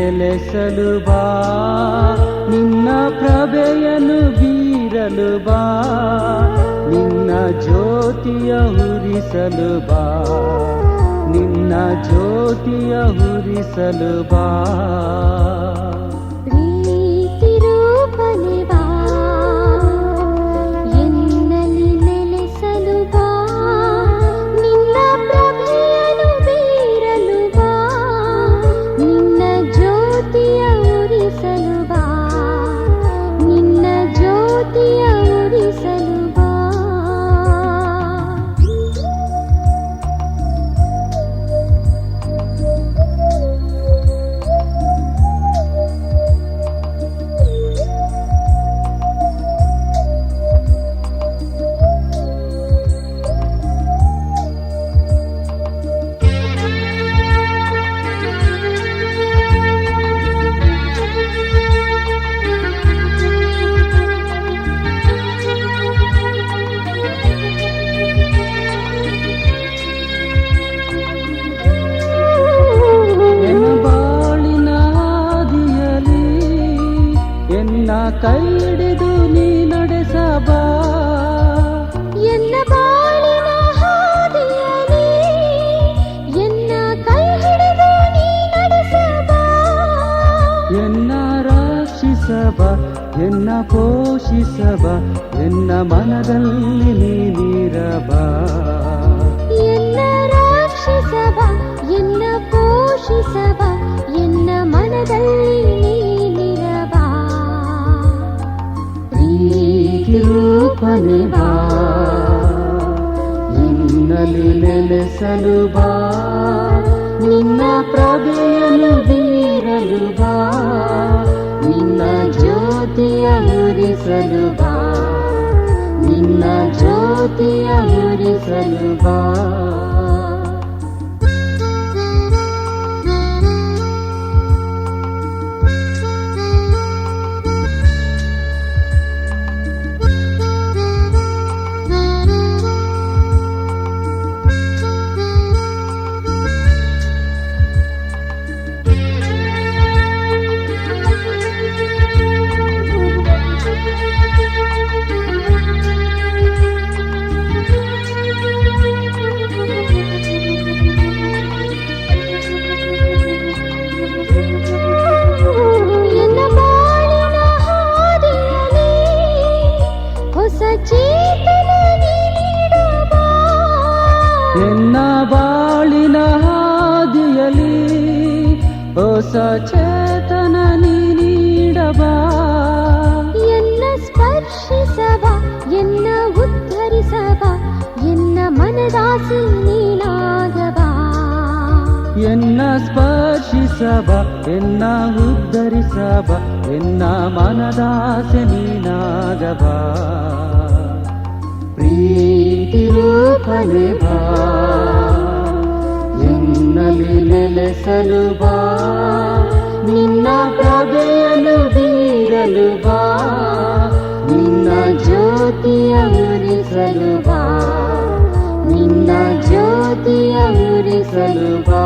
ನೆಲೆಸಲು ಬಾ, ನಿನ್ನ ಪ್ರಭೆಯನ್ನು ಬೀರಲು ಬಾ, ನಿನ್ನ ಜ್ಯೋತಿಯ ಹುರಿಸಲು ಬಾ, ನಿನ್ನ ಜ್ಯೋತಿಯ ಹುರಿಸಲು ಬಾ. ಕೈ ಹಿಡಿದು ನೀ ನಡೆಸಬಾ, ಎನ್ನ ಬಾಳಿನ ಹಾದಿಯಲಿ ಎನ್ನ ಕೈ ಹಿಡಿದು ನೀ ನಡೆಸಬಾ, ಎನ್ನ ರಕ್ಷಿಸಬ, ಎನ್ನ ಪೋಷಿಸಬ, ಎನ್ನ ಮನದಲ್ಲಿ ನೀನಿರಬ, ಎನ್ನ ರಕ್ಷಿಸಬ, ಎನ್ನ ಪೋಷಿಸಬ, ಎನ್ನ ಮನದಲ್ಲಿ ರೂಪನೆ ಬಾ, ನಿನ್ನಲ್ಲಿ ನೆಲೆಸಲು ಬಾ, ನಿನ್ನ ಪ್ರಭೆಯನ್ನು ಬೀರಲು ಬಾ, ನಿನ್ನ ಜ್ಯೋತಿಯ ಹುರಿಸಲು ಬಾ, ನಿನ್ನ ಜ್ಯೋತಿಯ ಹುರಿಸಲು ಬಾ. ಎನ್ನ ಬಾಳಿನ ಹಾದಿಯಲಿ ಹೊಸ ಚೇತನ ನೀಡಬಾ, ಎನ್ನ ಸ್ಪರ್ಶಿಸಬ, ಎನ್ನ ಉದ್ಧರಿಸಬ, ಎನ್ನ ಮನದಾಸೆ ನೀನಾಗಬಾ, ಎನ್ನ ಸ್ಪರ್ಶಿಸಬ, ಎನ್ನ ಉದ್ಧರಿಸಬ, ಎನ್ನ ಮನದಾಸೆ ನೀನಾಗಬಾ. ಪ್ರೀತಿ ರೂಪನೆ ಬಾ, ಎನ್ನಲ್ಲಿ ನೆಲೆಸಲು ಬಾ, ನಿನ್ನ ಪ್ರಭೆಯನ್ನು ಬೀರಲು ಬಾ, ನಿನ್ನ ಜ್ಯೋತಿಯ ಹುರಿಸಲು ಬಾ, ನಿನ್ನ ಜ್ಯೋತಿಯ ಹುರಿಸಲು ಬಾ.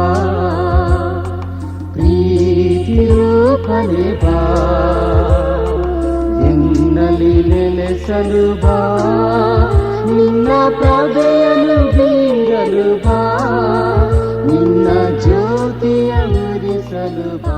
ಪ್ರೀತಿ ರೂಪನೆ ಬಾ, ಎನ್ನಲ್ಲಿ ನೆಲೆಸಲು ಬಾ, ನಿನ್ನ ಪ್ರಭೆಯನ್ನು ಬೀರಲು ಬಾ, ನಿನ್ನ ಜ್ಯೋತಿಯ ಹುರಿಸಲು ಬಾ.